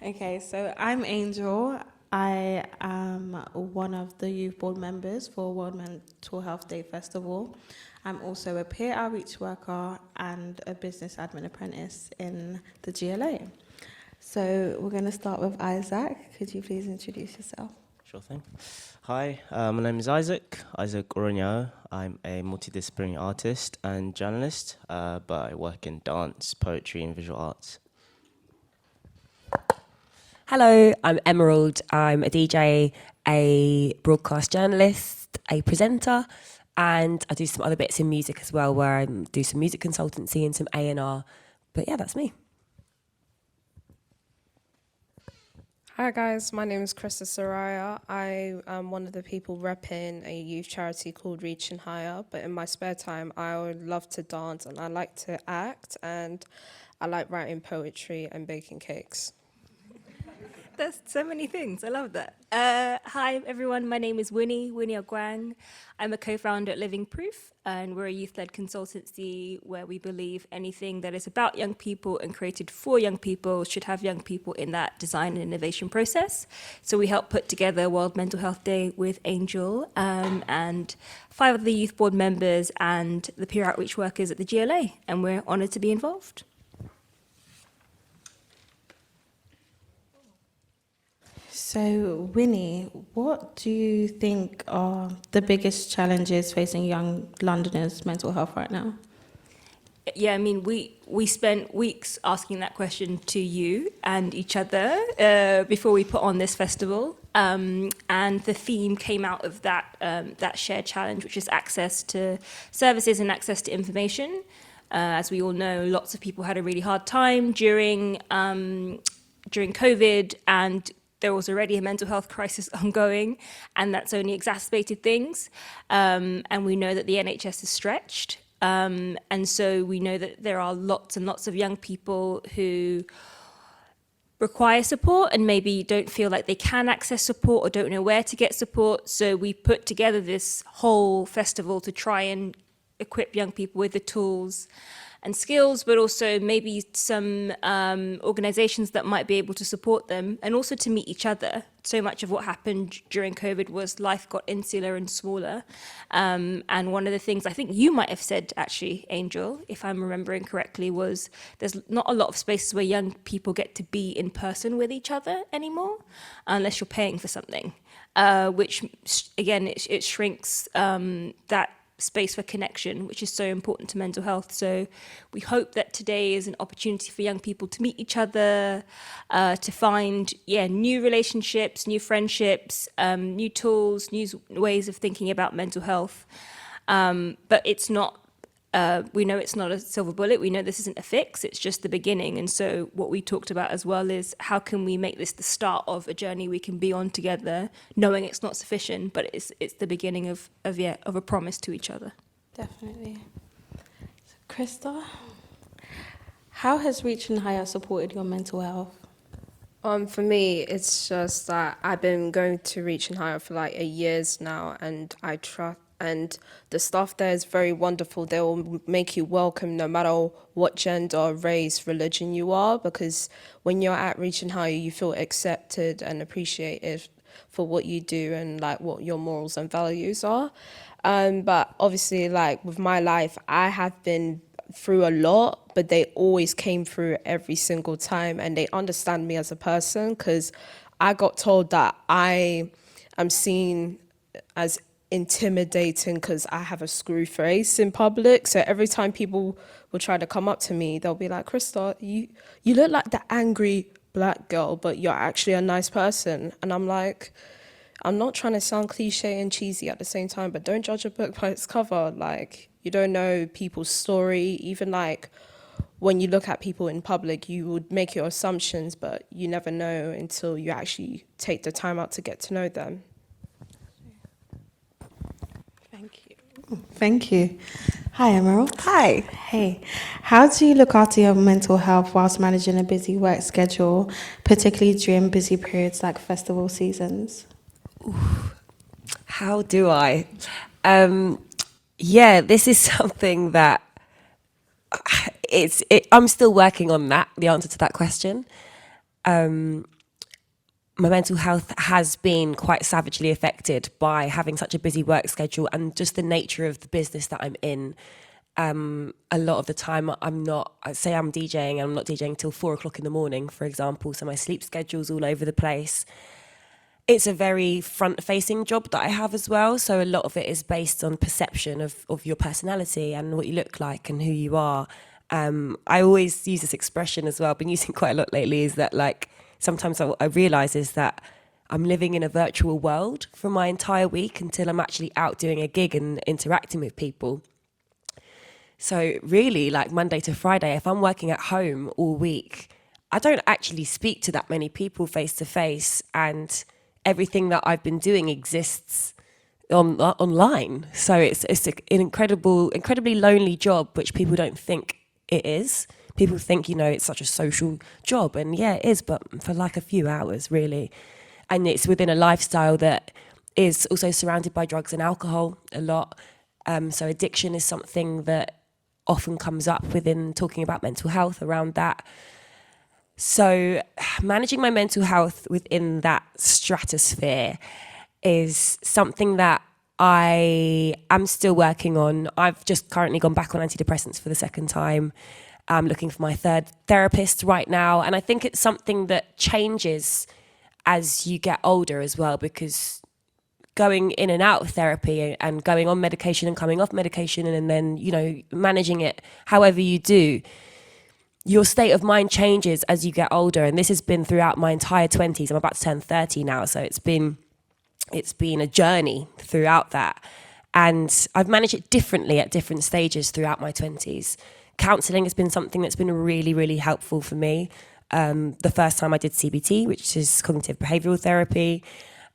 Okay, so I'm Angel. I am one of the youth board members for World Mental Health Day Festival. I'm also a peer outreach worker and a business admin apprentice in the GLA. So we're going to start with Isaac. Could you please introduce yourself? Sure thing. Hi, my name is Isaac Ouro-Gnao. I'm a multidisciplinary artist and journalist, but I work in dance, poetry and visual arts. Hello, I'm Emerald. I'm a DJ, a broadcast journalist, a presenter, and I do some other bits in music as well, where I do some music consultancy and some A&R. But yeah, that's me. Hi guys, my name is Krysta Saryha. I am one of the people repping a youth charity called Reaching Higher, but in my spare time I would love to dance and I like to act and I like writing poetry and baking cakes. There's so many things. I love that. Hi, everyone. My name is Winnie Ogwang. I'm a co-founder at Living Proof, and we're a youth-led consultancy where we believe anything that is about young people and created for young people should have young people in that design and innovation process. So we help put together World Mental Health Day with Angel and 5 of the youth board members and the peer outreach workers at the GLA, and we're honoured to be involved. So, Winnie, what do you think are the biggest challenges facing young Londoners' mental health right now? Yeah, I mean, we spent weeks asking that question to you and each other before we put on this festival. And the theme came out of that shared challenge, which is access to services and access to information. As we all know, lots of people had a really hard time during COVID, and there was already a mental health crisis ongoing, and that's only exacerbated things. And we know that the NHS is stretched. And so we know that there are lots and lots of young people who require support and maybe don't feel like they can access support or don't know where to get support. So we put together this whole festival to try and equip young people with the tools and skills, but also maybe some organizations that might be able to support them and also to meet each other. So much of what happened during COVID was life got insular and smaller. And one of the things I think you might have said, actually, Angel, if I'm remembering correctly, was there's not a lot of spaces where young people get to be in person with each other anymore, unless you're paying for something, which, again, it shrinks that space for connection, which is so important to mental health. So we hope that today is an opportunity for young people to meet each other, to find new relationships, new friendships, new tools, new ways of thinking about mental health. But it's not, we know it's not a silver bullet. We know this isn't a fix. It's just the beginning. And so what we talked about as well is how can we make this the start of a journey we can be on together, knowing it's not sufficient, but it's the beginning of a promise to each other. Definitely. So, Krysta, how has Reaching Higher supported your mental health? For me, it's just that I've been going to Reaching Higher for like a years now, and I trust. And the staff there is very wonderful. They will make you welcome no matter what gender, race, religion you are, because when you're at Reaching Higher, you feel accepted and appreciated for what you do and like what your morals and values are. But obviously, like with my life, I have been through a lot, but they always came through every single time, and they understand me as a person, because I got told that I am seen as intimidating because I have a screw face in public. So every time people will try to come up to me, they'll be like, Krysta, you look like the angry black girl, but you're actually a nice person. And I'm like, I'm not trying to sound cliche and cheesy at the same time, but don't judge a book by its cover. Like, you don't know people's story. Even like when you look at people in public, you would make your assumptions, but you never know until you actually take the time out to get to know them. Thank you. Hi, Emerald. Hi. Hey, how do you look after your mental health whilst managing a busy work schedule, particularly during busy periods like festival seasons? How do I? This is something that I'm still working on the answer to that question. my mental health has been quite savagely affected by having such a busy work schedule and just the nature of the business that I'm in. A lot of the time I say I'm DJing and I'm not DJing till 4 o'clock in the morning, for example. So my sleep schedule's all over the place. It's a very front-facing job that I have as well. So a lot of it is based on perception of your personality and what you look like and who you are. I always use this expression as well, I've been using quite a lot lately, is that like sometimes I realise is that I'm living in a virtual world for my entire week until I'm actually out doing a gig and interacting with people. So really, like Monday to Friday, if I'm working at home all week, I don't actually speak to that many people face to face, and everything that I've been doing exists online. So it's an incredibly lonely job, which people don't think it is. People think, it's such a social job, and yeah, it is, but for like a few hours, really. And it's within a lifestyle that is also surrounded by drugs and alcohol a lot. So addiction is something that often comes up within talking about mental health around that. So managing my mental health within that stratosphere is something that I am still working on. I've just currently gone back on antidepressants for the second time. I'm looking for my third therapist right now. And I think it's something that changes as you get older as well, because going in and out of therapy and going on medication and coming off medication and then, managing it however you do, your state of mind changes as you get older. And this has been throughout my entire 20s. I'm about to turn 30 now. So it's been a journey throughout that. And I've managed it differently at different stages throughout my 20s. Counselling has been something that's been really, really helpful for me. The first time I did CBT, which is cognitive behavioural therapy,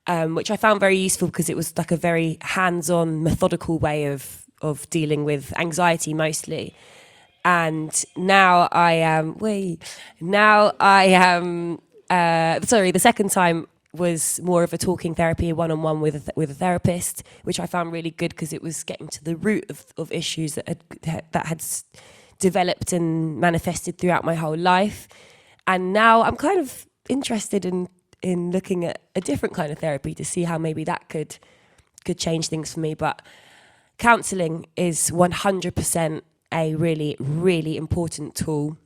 which I found very useful because it was like a very hands-on, methodical way of dealing with anxiety mostly. And now I am, the second time was more of a talking therapy, one-on-one with a therapist, which I found really good because it was getting to the root of issues that had developed and manifested throughout my whole life. And now I'm kind of interested in looking at a different kind of therapy to see how maybe that could change things for me. But counselling is 100% a really, really important tool,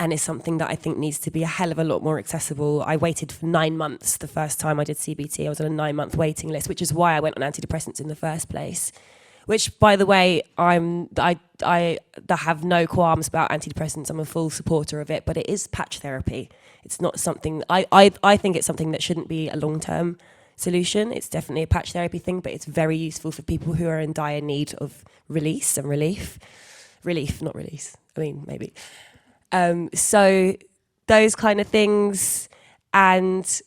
and is something that I think needs to be a hell of a lot more accessible. I waited for 9 months the first time I did CBT. I was on a 9-month waiting list, which is why I went on antidepressants in the first place. Which, by the way, I have no qualms about antidepressants. I'm a full supporter of it, but it is patch therapy. It's not something, I think it's something that shouldn't be a long-term solution. It's definitely a patch therapy thing, but it's very useful for people who are in dire need of release and relief. Relief, not release. I mean, maybe. So those kind of things. And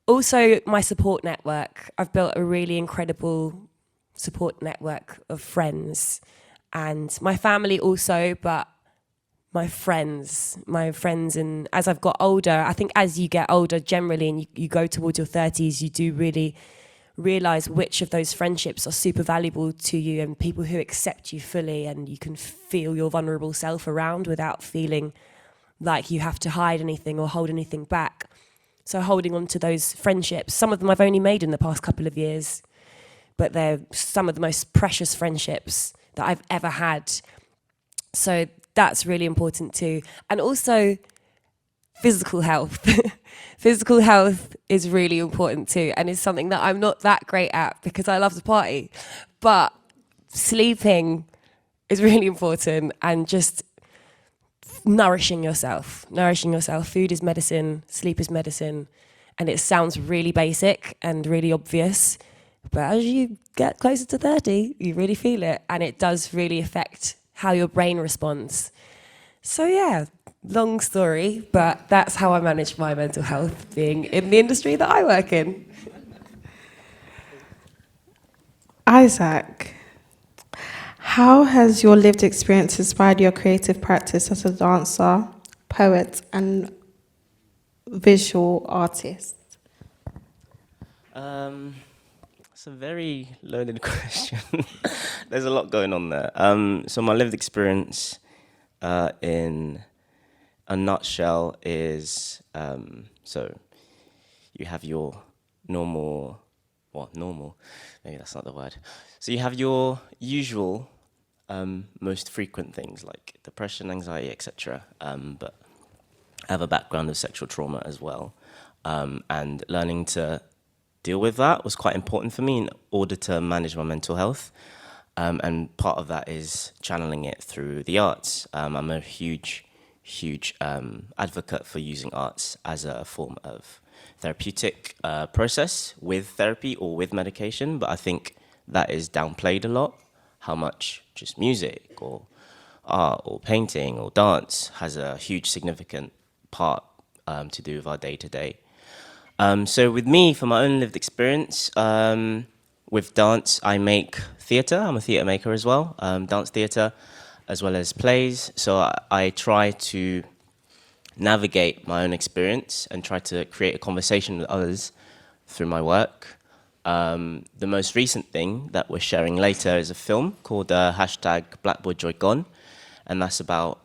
also my support network. I've built a really incredible support network of friends, and my family also, but my friends, and as I've got older, I think as you get older generally and you go towards your 30s, you do really realise which of those friendships are super valuable to you and people who accept you fully and you can feel your vulnerable self around without feeling like you have to hide anything or hold anything back. So holding on to those friendships, some of them I've only made in the past couple of years, but they're some of the most precious friendships that I've ever had. So that's really important too. And also physical health. Physical health is really important too, and is something that I'm not that great at because I love to party. But sleeping is really important, and just nourishing yourself. Food is medicine, sleep is medicine. And it sounds really basic and really obvious, but as you get closer to 30, you really feel it, and it does really affect how your brain responds. So yeah, long story, but that's how I manage my mental health, being in the industry that I work in. Isaac, how has your lived experience inspired your creative practice as a dancer, poet, and visual artist? It's a very loaded question. There's a lot going on there. So my lived experience in a nutshell is, so you have your normal, maybe that's not the word. So you have your usual, most frequent things like depression, anxiety, etc. But I have a background of sexual trauma as well. And learning to deal with that was quite important for me in order to manage my mental health. And part of that is channeling it through the arts. I'm a huge advocate for using arts as a form of therapeutic process with therapy or with medication, but I think that is downplayed a lot, how much just music or art or painting or dance has a huge significant part to do with our day-to-day. So with me, for my own lived experience, with dance, I make theatre. I'm a theatre maker as well, dance theatre, as well as plays. So I try to navigate my own experience and try to create a conversation with others through my work. The most recent thing that we're sharing later is a film called hashtag Black Boy Joy Gone, and that's about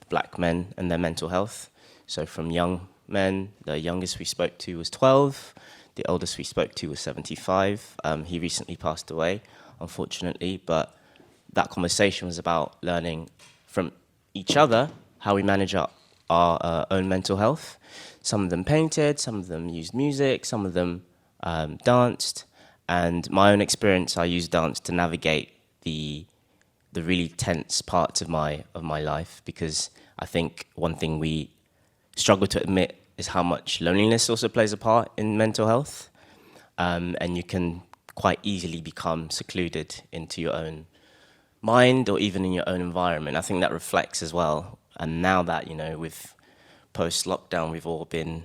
black men and their mental health. So from young men, the youngest we spoke to was 12, the oldest we spoke to was 75. He recently passed away, unfortunately, but that conversation was about learning from each other how we manage our own mental health. Some of them painted, some of them used music, some of them danced, and my own experience, I used dance to navigate the really tense parts of my life, because I think one thing we struggle to admit is how much loneliness also plays a part in mental health, and you can quite easily become secluded into your own mind or even in your own environment. I think that reflects as well, and now that, you know, with post-lockdown, we've all been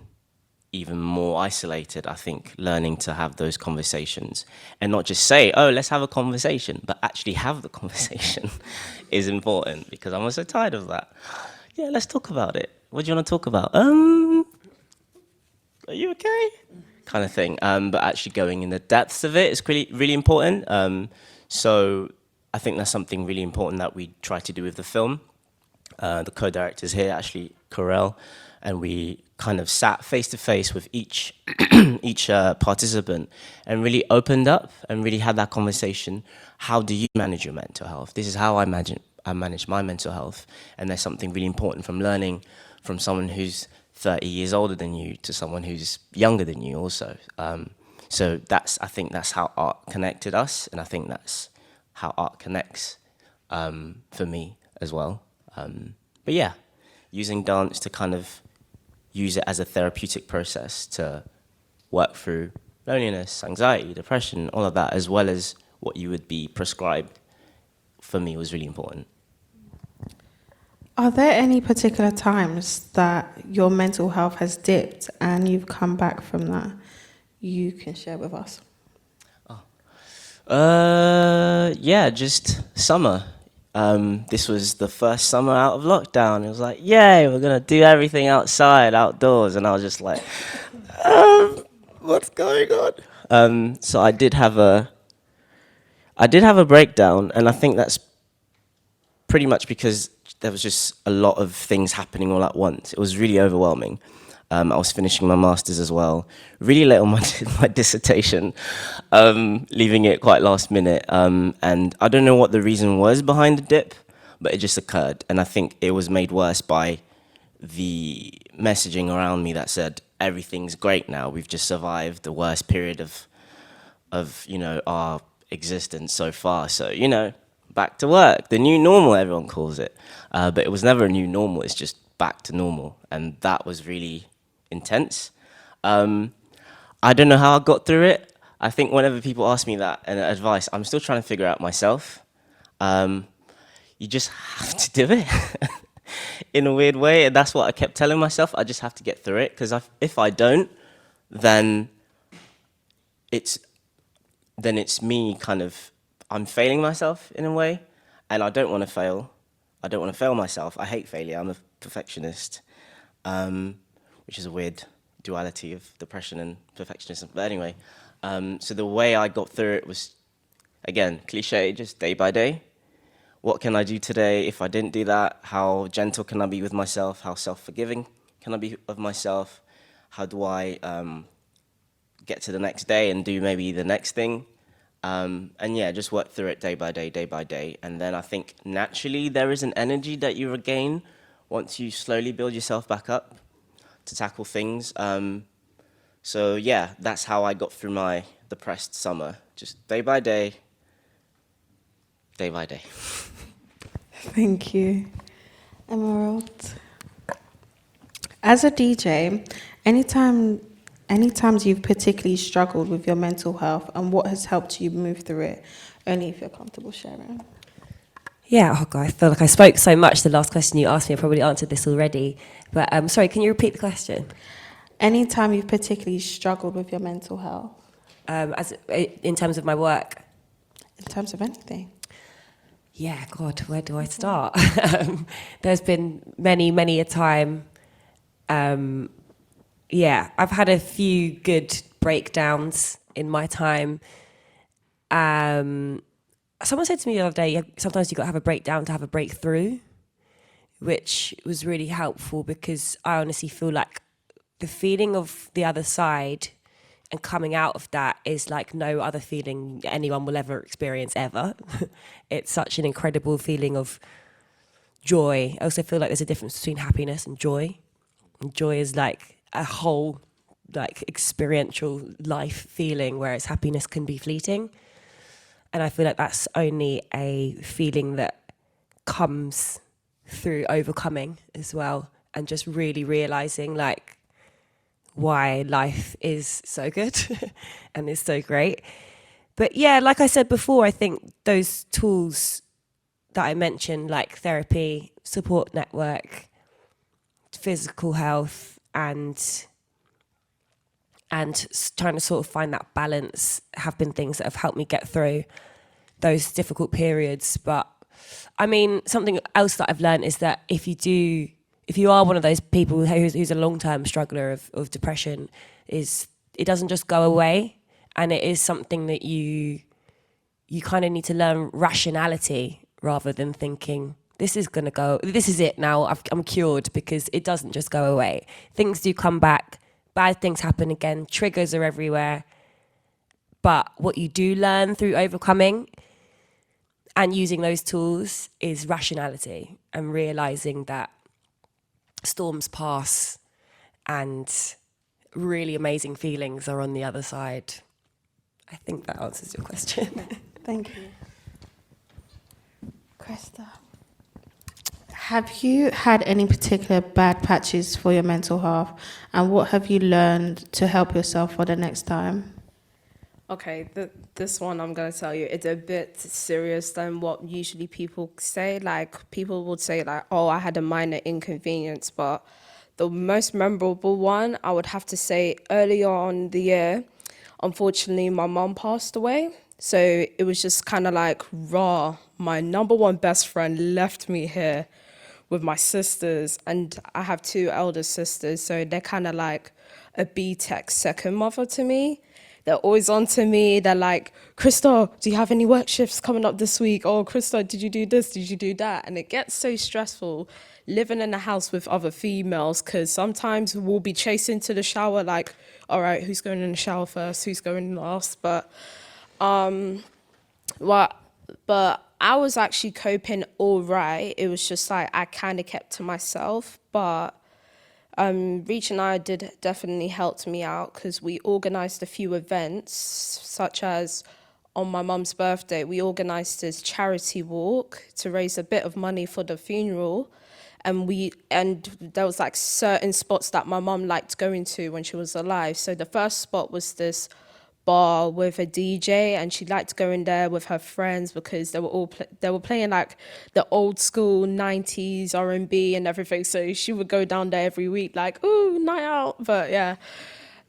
even more isolated. I think learning to have those conversations and not just say, oh, let's have a conversation, but actually have the conversation is important, because I'm also tired of that. Yeah, let's talk about it. What do you want to talk about? Are you okay? Kind of thing. But actually going in the depths of it is really important. So I think that's something really important that we try to do with the film. The co-directors here, actually, Corel, and we kind of sat face to face with each participant and really opened up and really had that conversation. How do you manage your mental health? This is how I manage my mental health. And there's something really important from learning from someone who's 30 years older than you to someone who's younger than you also. So I think that's how art connected us, and I think that's how art connects for me as well. But yeah, using dance to kind of use it as a therapeutic process to work through loneliness, anxiety, depression, all of that, as well as what you would be prescribed, for me was really important. Are there any particular times that your mental health has dipped and you've come back from that you can share with us? Yeah, just summer. This was the first summer out of lockdown. It was like, yay, we're gonna do everything outside, outdoors, and I was just like, what's going on? So I did have a breakdown, and I think that's pretty much because there was just a lot of things happening all at once. It was really overwhelming. I was finishing my master's as well, really late on my dissertation, leaving it quite last minute. And I don't know what the reason was behind the dip, but it just occurred. And I think it was made worse by the messaging around me that said, everything's great now. We've just survived the worst period of our existence so far. So, back to work, the new normal, everyone calls it. But it was never a new normal, it's just back to normal. And that was really intense. I don't know how I got through it. I think whenever people ask me that and advice, I'm still trying to figure out myself. You just have to do it in a weird way. And that's what I kept telling myself. I just have to get through it, because if I don't, then it's me kind of, I'm failing myself in a way, and I don't want to fail. I don't want to fail myself. I hate failure. I'm a perfectionist, which is a weird duality of depression and perfectionism. But anyway, so the way I got through it was, again, cliche, just day by day. what can I do today if I didn't do that? How gentle can I be with myself? How self-forgiving can I be of myself? How do I get to the next day and do maybe the next thing? And yeah, just work through it day by day, day by day. And then I think naturally there is an energy that you regain once you slowly build yourself back up to tackle things. So yeah, that's how I got through my depressed summer, just day by day, day by day. Thank you. Emerald. As a DJ, anytime you've particularly struggled with your mental health and what has helped you move through it, only if you're comfortable sharing. Yeah, oh God, I feel like I spoke so much. The last question you asked me, I probably answered this already. But sorry, can you repeat the question? Anytime you've particularly struggled with your mental health. In terms of my work? In terms of anything. Yeah, God, where do I start? There's been many a time. Yeah, I've had a few good breakdowns in my time. Someone said to me the other day, sometimes you've got to have a breakdown to have a breakthrough, which was really helpful because I honestly feel like the feeling of the other side and coming out of that is like no other feeling anyone will ever experience ever. It's such an incredible feeling of joy. I also feel like there's a difference between happiness and joy. And joy is like a whole like experiential life feeling, whereas happiness can be fleeting. And I feel like that's only a feeling that comes through overcoming as well, and just really realizing like why life is so good and is so great. But yeah, like I said before, I think those tools that I mentioned, like therapy, support network, physical health, and trying to sort of find that balance, have been things that have helped me get through those difficult periods. But I mean, something else that I've learned is that if you are one of those people who's a long-term struggler of depression, it doesn't just go away, and it is something that you kind of need to learn rationality rather than thinking this is it now, I'm cured, because it doesn't just go away. Things do come back, bad things happen again, triggers are everywhere. But what you do learn through overcoming and using those tools is rationality and realizing that storms pass and really amazing feelings are on the other side. I think that answers your question. Thank you. Krysta, have you had any particular bad patches for your mental health, and what have you learned to help yourself for the next time? Okay, this one I'm going to tell you, it's a bit serious than what usually people say. Like, people would say, like, oh, I had a minor inconvenience, but the most memorable one, I would have to say earlier on the year, unfortunately, my mum passed away. So it was just kind of like, raw. My number one best friend left me here with my sisters, and I have two elder sisters, so they're kind of like a B-Tech second mother to me. They're always on to me. They're like, Krysta, do you have any work shifts coming up this week? Oh, Krysta, did you do this? Did you do that? And it gets so stressful living in a house with other females, because sometimes we'll be chasing to the shower like, all right, who's going in the shower first? Who's going last? But I was actually coping all right. It was just like I kind of kept to myself, but Reach and I did definitely helped me out, because we organised a few events, such as on my mum's birthday, we organised this charity walk to raise a bit of money for the funeral. And there was like certain spots that my mum liked going to when she was alive. So the first spot was this bar with a DJ, and she liked to go in there with her friends because they were playing like the old school 90s R&B and everything. So she would go down there every week like, ooh, night out. But yeah,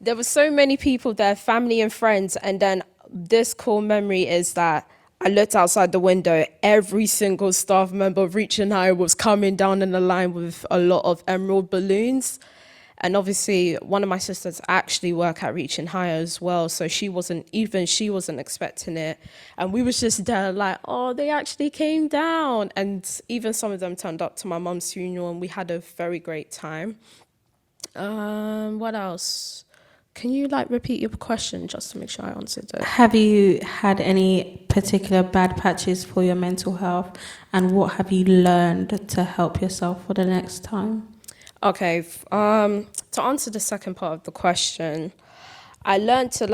there were so many people there, family and friends. And then this core memory is that I looked outside the window, every single staff member of Reach and I was coming down in the line with a lot of emerald balloons. And obviously, one of my sisters actually work at Reaching Higher as well, so she wasn't expecting it. And we was just there like, oh, they actually came down. And even some of them turned up to my mum's funeral, and we had a very great time. What else? Can you repeat your question just to make sure I answered it? Have you had any particular bad patches for your mental health, and what have you learned to help yourself for the next time? Okay, to answer the second part of the question, I learned to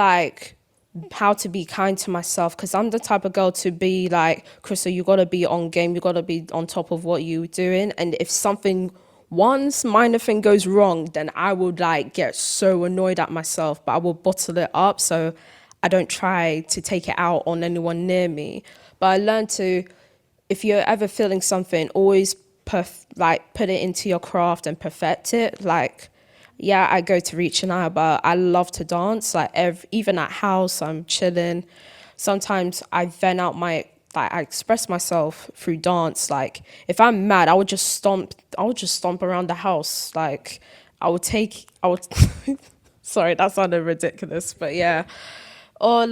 how to be kind to myself, because I'm the type of girl to be like, Krysta, you got to be on game, you got to be on top of what you're doing. And if one minor thing goes wrong, then I would get so annoyed at myself, but I will bottle it up so I don't try to take it out on anyone near me. But I learned to, if you're ever feeling something, always put it into your craft and perfect it. Yeah, I go to Reach and I, but I love to dance. Even at house, I'm chilling. Sometimes I vent out I express myself through dance. If I'm mad, I would just stomp around the house. Sorry, that sounded ridiculous, but yeah. Or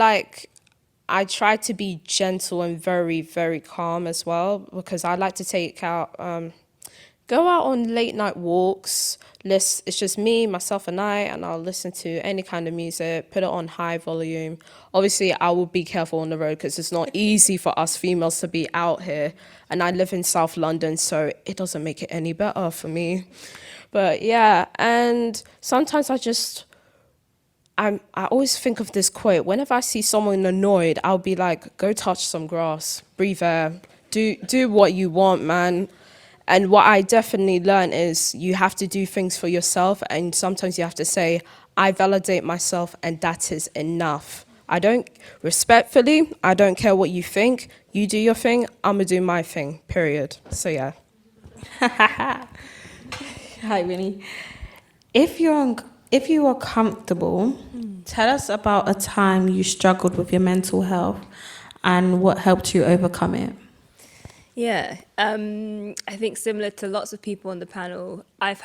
I try to be gentle and very, very calm as well, because I like to go out on late night walks. It's just me, myself and I'll listen to any kind of music, put it on high volume. Obviously, I will be careful on the road because it's not easy for us females to be out here. And I live in South London, so it doesn't make it any better for me. But yeah, and sometimes I always think of this quote. Whenever I see someone annoyed, I'll be like, go touch some grass, breathe air, do what you want, man. And what I definitely learned is you have to do things for yourself, and sometimes you have to say, I validate myself, and that is enough. I don't care what you think. You do your thing, I'm gonna do my thing, period. So yeah. Hi, Winnie. If you are comfortable, tell us about a time you struggled with your mental health and what helped you overcome it. Yeah, I think similar to lots of people on the panel, I've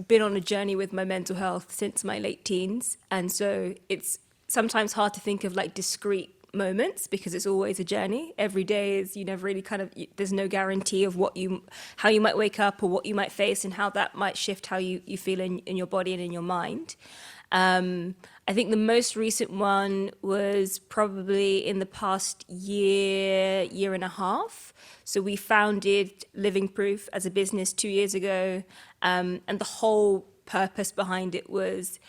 been on a journey with my mental health since my late teens. And so it's sometimes hard to think of discrete moments because it's always a journey. Every day is, you never really there's no guarantee of how you might wake up or what you might face and how that might shift how you feel in your body and in your mind. I think the most recent one was probably in the past year and a half. So we founded Living Proof as a business 2 years ago. And the whole purpose behind it was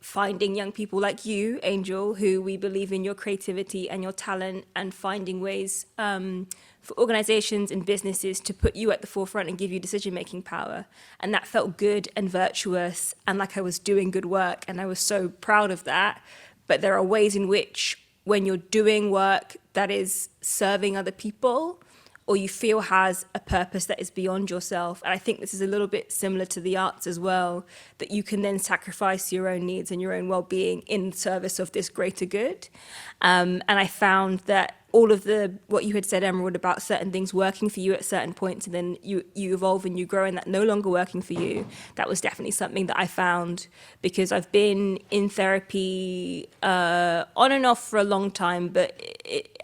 finding young people like you, Angel, who we believe in your creativity and your talent, and finding ways for organizations and businesses to put you at the forefront and give you decision-making power. And that felt good and virtuous and like I was doing good work, and I was so proud of that. But there are ways in which when you're doing work that is serving other people, or you feel has a purpose that is beyond yourself. And I think this is a little bit similar to the arts as well, that you can then sacrifice your own needs and your own well-being in service of this greater good. And I found that all of what you had said, Emerald, about certain things working for you at certain points, and then you evolve and you grow and that no longer working for you, that was definitely something that I found, because I've been in therapy on and off for a long time, but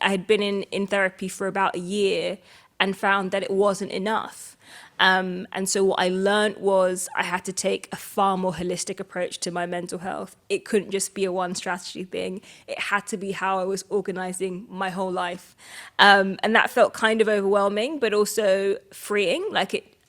I had been in therapy for about a year and found that it wasn't enough. And so what I learned was I had to take a far more holistic approach to my mental health. It couldn't just be a one strategy thing. It had to be how I was organizing my whole life. And that felt kind of overwhelming, but also freeing.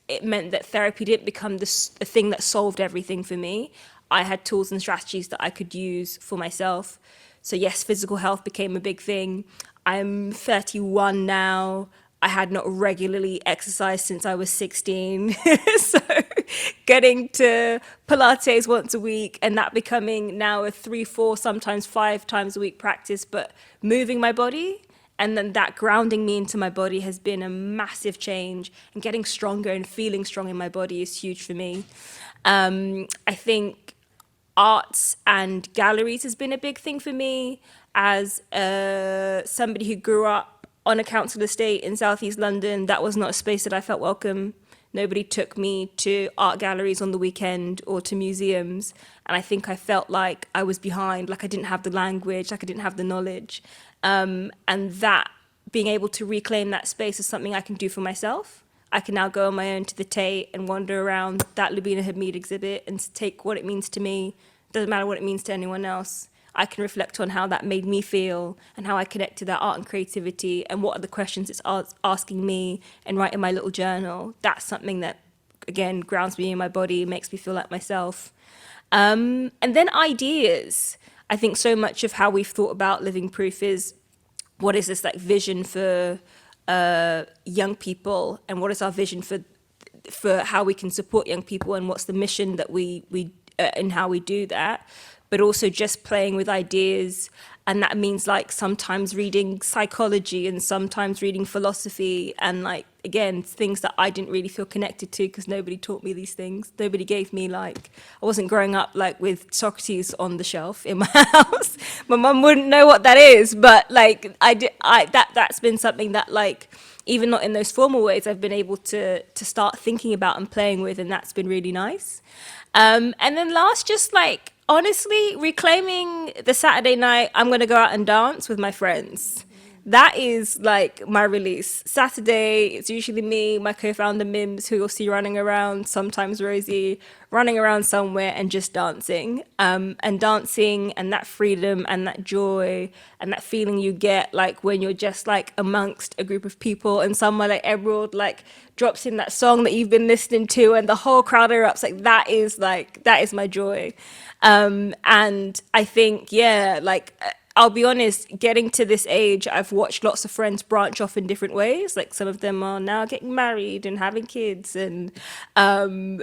It meant that therapy didn't become the thing that solved everything for me. I had tools and strategies that I could use for myself. So yes, physical health became a big thing. I'm 31 now. I had not regularly exercised since I was 16. So getting to Pilates once a week, and that becoming now a 3, 4, sometimes 5 times a week practice, but moving my body, and then that grounding me into my body has been a massive change, and getting stronger and feeling strong in my body is huge for me. I think arts and galleries has been a big thing for me as somebody who grew up on a council estate in southeast London. That was not a space that I felt welcome Nobody took me to art galleries on the weekend or to museums. And I think I felt like I was behind, like I didn't have the language, like I didn't have the knowledge. And that, being able to reclaim that space is something I can do for myself. I can now go on my own to the Tate and wander around that Lubina Hamid exhibit and take what it means to me. Doesn't matter what it means to anyone else. I can reflect on how that made me feel and how I connect to that art and creativity and what are the questions it's asking me, and write in my little journal. That's something that, again, grounds me in my body, makes me feel like myself. And then ideas. I think so much of how we've thought about Living Proof is, what is this like vision for young people, and what is our vision for how we can support young people, and what's the mission that we and how we do that. But also just playing with ideas. And that means like sometimes reading psychology and sometimes reading philosophy, and like, again, things that I didn't really feel connected to because nobody taught me these things. Nobody gave me, like, I wasn't growing up like with Socrates on the shelf in my house. My mum wouldn't know what that is, but like that's been something that, like, even not in those formal ways, I've been able to start thinking about and playing with, and that's been really nice. And then last, just like, honestly, reclaiming the Saturday night, I'm going to go out and dance with my friends. That is like my release. Saturday, it's usually me, my co-founder Mims, who you'll see running around, sometimes Rosie, running around somewhere and just dancing. And dancing and that freedom and that joy and that feeling you get like when you're just like amongst a group of people and someone like Emerald like drops in that song that you've been listening to and the whole crowd erupts, that is my joy. And I think, yeah, like, I'll be honest, getting to this age, I've watched lots of friends branch off in different ways. Like, some of them are now getting married and having kids. And I'm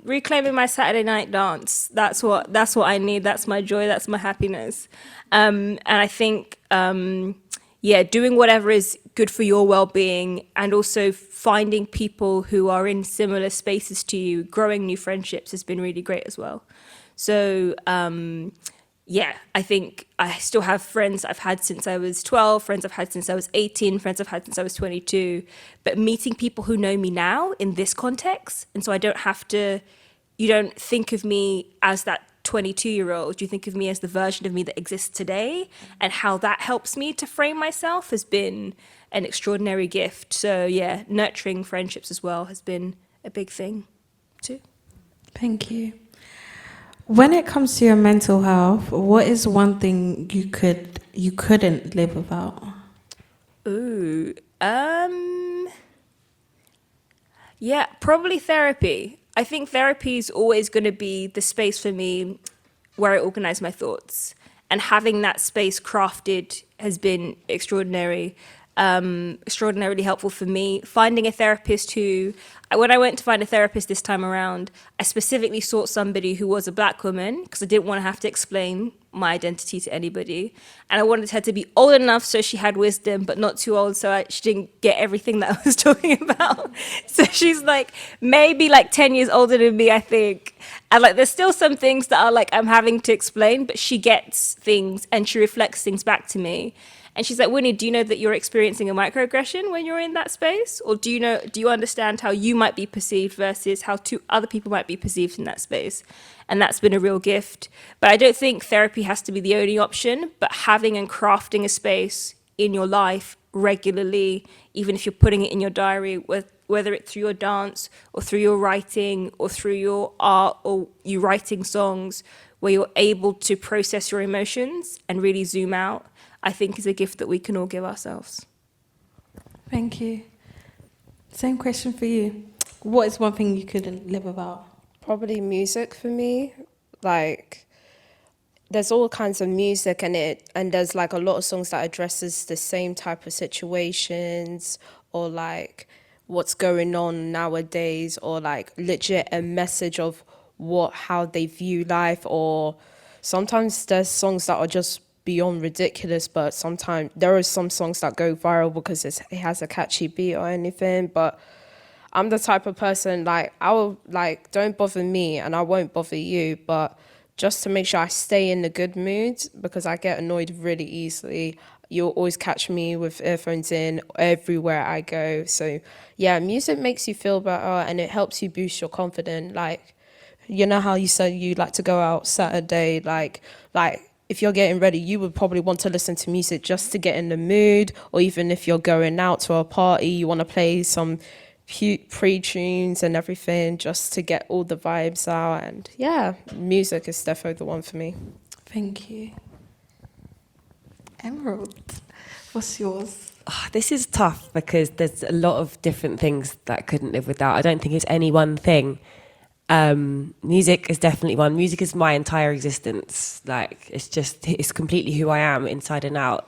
reclaiming my Saturday night dance. That's what I need. That's my joy. That's my happiness. And I think, doing whatever is good for your well-being, and also finding people who are in similar spaces to you, growing new friendships has been really great as well. So, I think I still have friends I've had since I was 12, friends I've had since I was 18, friends I've had since I was 22, but meeting people who know me now in this context. And so you don't think of me as that 22-year-old, you think of me as the version of me that exists today, and how that helps me to frame myself has been an extraordinary gift. So yeah, nurturing friendships as well has been a big thing too. Thank you. When it comes to your mental health, what is one thing you couldn't live without? Ooh, probably therapy. I think therapy is always going to be the space for me where I organize my thoughts, and having that space crafted has been extraordinarily helpful for me. Finding a therapist when I went to find a therapist this time around, I specifically sought somebody who was a Black woman because I didn't want to have to explain my identity to anybody. And I wanted her to be old enough so she had wisdom, but not too old so she didn't get everything that I was talking about. So she's like maybe like 10 years older than me, I think. And like there's still some things that are like I'm having to explain, but she gets things and she reflects things back to me. And she's like, Winnie, do you know that you're experiencing a microaggression when you're in that space? Or do you understand how you might be perceived versus how other people might be perceived in that space? And that's been a real gift. But I don't think therapy has to be the only option, but having and crafting a space in your life regularly, even if you're putting it in your diary, whether it's through your dance or through your writing or through your art or you writing songs, where you're able to process your emotions and really zoom out, I think is a gift that we can all give ourselves. Thank you. Same question for you. What is one thing you couldn't live without? Probably music for me. Like, there's all kinds of music in it, and there's like a lot of songs that addresses the same type of situations, or like what's going on nowadays, or like legit a message of how they view life. Or sometimes there's songs that are just beyond ridiculous, but sometimes there are some songs that go viral because it has a catchy beat or anything. But I'm the type of person, like, I will, like, don't bother me and I won't bother you, but just to make sure I stay in the good mood, because I get annoyed really easily. you'll always catch me with earphones in everywhere I go. So yeah, music makes you feel better and it helps you boost your confidence. Like, you know how you said you like to go out Saturday, like if you're getting ready, you would probably want to listen to music just to get in the mood, or even if you're going out to a party, you want to play some pre-tunes and everything just to get all the vibes out. And yeah, music is definitely the one for me. Thank you. Emerald, what's yours? This is tough because there's a lot of different things that I couldn't live without. I don't think it's any one thing. Music is definitely one. Music is my entire existence. Like, it's completely who I am inside and out.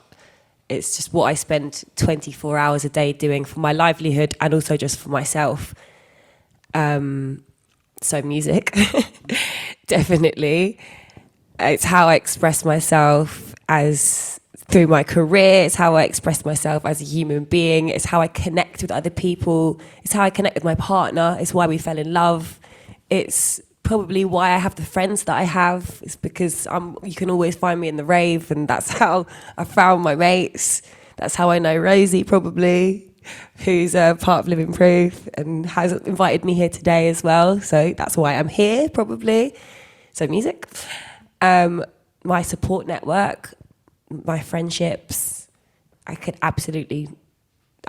It's just what I spend 24 hours a day doing for my livelihood and also just for myself. So music, definitely. It's how I express myself through my career. It's how I express myself as a human being. It's how I connect with other people. It's how I connect with my partner. It's why we fell in love. It's probably why I have the friends that I have. It's because you can always find me in the rave, and that's how I found my mates. That's how I know Rosie, probably, who's a part of Living Proof and has invited me here today as well. So that's why I'm here, probably. So music. My support network, my friendships. I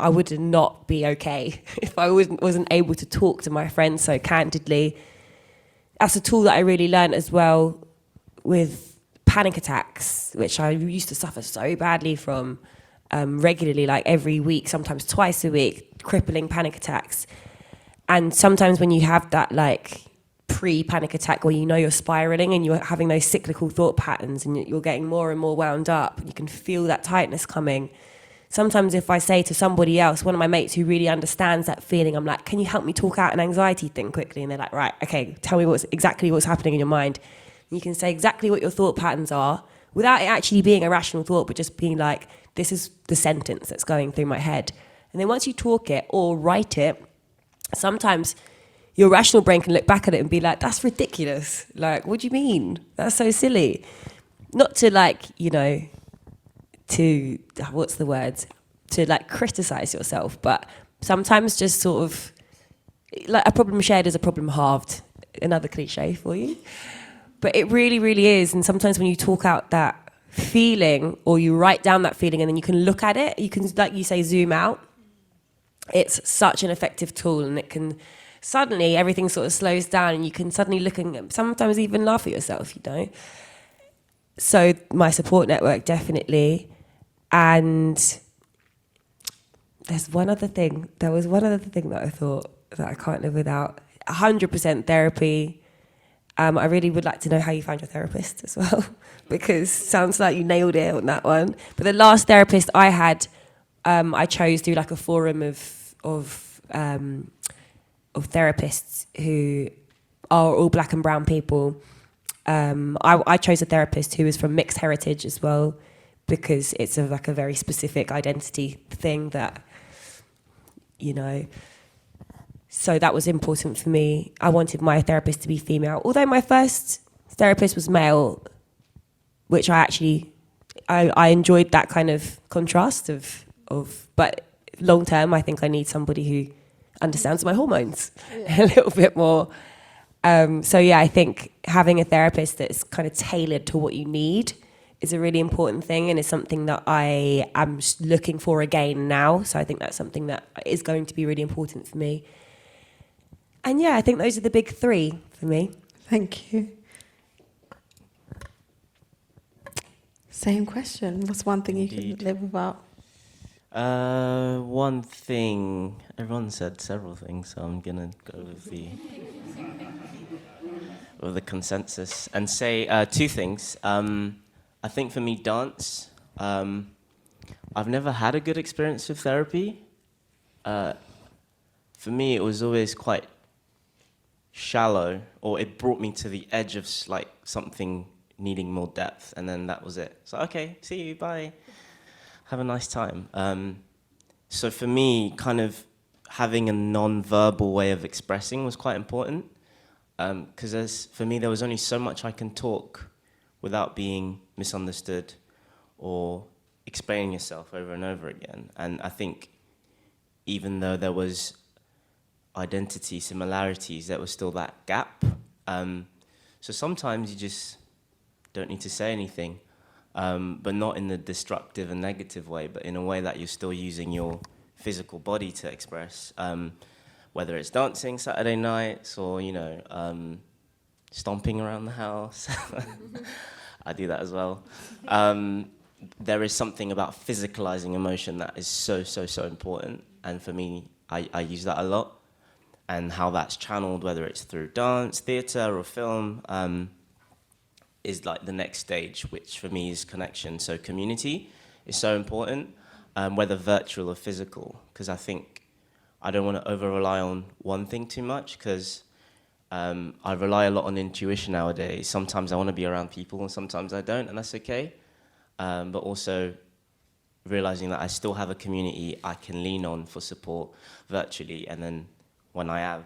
would not be okay if I wasn't able to talk to my friends so candidly. That's a tool that I really learned as well with panic attacks, which I used to suffer so badly from regularly, like every week, sometimes twice a week, crippling panic attacks. And sometimes when you have that like pre-panic attack where you know you're spiraling and you're having those cyclical thought patterns and you're getting more and more wound up and you can feel that tightness coming. Sometimes if I say to somebody else, one of my mates who really understands that feeling, I'm like, can you help me talk out an anxiety thing quickly? And they're like, right, okay, tell me exactly what's happening in your mind. And you can say exactly what your thought patterns are without it actually being a rational thought, but just being like, this is the sentence that's going through my head. And then once you talk it or write it, sometimes your rational brain can look back at it and be like, that's ridiculous. Like, what do you mean? That's so silly. Not to like, to criticize yourself, but sometimes just sort of like a problem shared is a problem halved, another cliche for you, but it really, really is. And sometimes when you talk out that feeling or you write down that feeling and then you can look at it, you can, like you say, zoom out. It's such an effective tool, and it can suddenly everything sort of slows down and you can suddenly look and sometimes even laugh at yourself, So my support network, definitely. And there was one other thing that I thought that I can't live without. 100% therapy. I really would like to know how you found your therapist as well, because sounds like you nailed it on that one. But the last therapist I had, I chose through like a forum of therapists who are all black and brown people. I chose a therapist who was from mixed heritage as well, because it's a very specific identity thing that, so that was important for me. I wanted my therapist to be female. Although my first therapist was male, which I enjoyed that kind of contrast but long term, I think I need somebody who understands my hormones a little bit more. So yeah, I think having a therapist that's kind of tailored to what you need is a really important thing, and is something that I am looking for again now. So I think that's something that is going to be really important for me. And yeah, I think those are the big three for me. Thank you. Same question. What's one thing you can live without? One thing. Everyone said several things, so I'm gonna go with the consensus and say two things. I think for me, dance. I've never had a good experience with therapy. For me, it was always quite shallow, or it brought me to the edge of like something needing more depth, and then that was it. So okay, see you, bye. Have a nice time. So for me, kind of having a non-verbal way of expressing was quite important, because for me, there was only so much I can talk without being misunderstood or explaining yourself over and over again. And I think even though there was identity similarities, there was still that gap. So sometimes you just don't need to say anything, but not in the destructive and negative way, but in a way that you're still using your physical body to express, whether it's dancing Saturday nights or, stomping around the house. I do that as well. There is something about physicalizing emotion that is so, so, so important. And for me, I use that a lot. And how that's channeled, whether it's through dance, theatre, or film, is like the next stage, which for me is connection. So community is so important, whether virtual or physical, because I think I don't want to over-rely on one thing too much, because I rely a lot on intuition nowadays. Sometimes I want to be around people, and sometimes I don't, and that's okay. But also realizing that I still have a community I can lean on for support virtually, and then when I have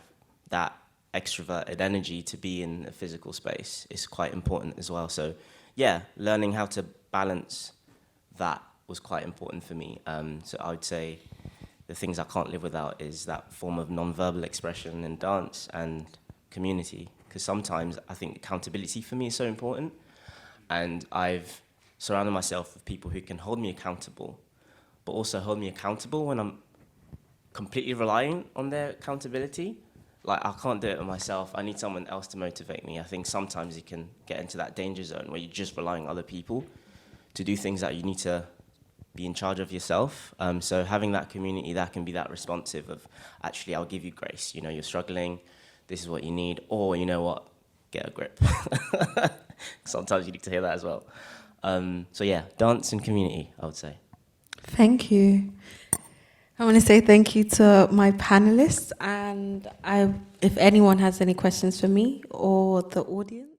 that extroverted energy to be in a physical space is quite important as well. So yeah, learning how to balance that was quite important for me. So I would say the things I can't live without is that form of non-verbal expression in dance and community, because sometimes I think accountability for me is so important, and I've surrounded myself with people who can hold me accountable, but also hold me accountable when I'm completely relying on their accountability. Like, I can't do it myself. I need someone else to motivate me. I think sometimes you can get into that danger zone where you're just relying on other people to do things that you need to be in charge of yourself. So having that community that can be that responsive of, actually, I'll give you grace. You're struggling. This is what you need. Or, you know what? Get a grip. Sometimes you need to hear that as well. So yeah, dance and community, I would say. Thank you. I want to say thank you to my panelists, and if anyone has any questions for me or the audience.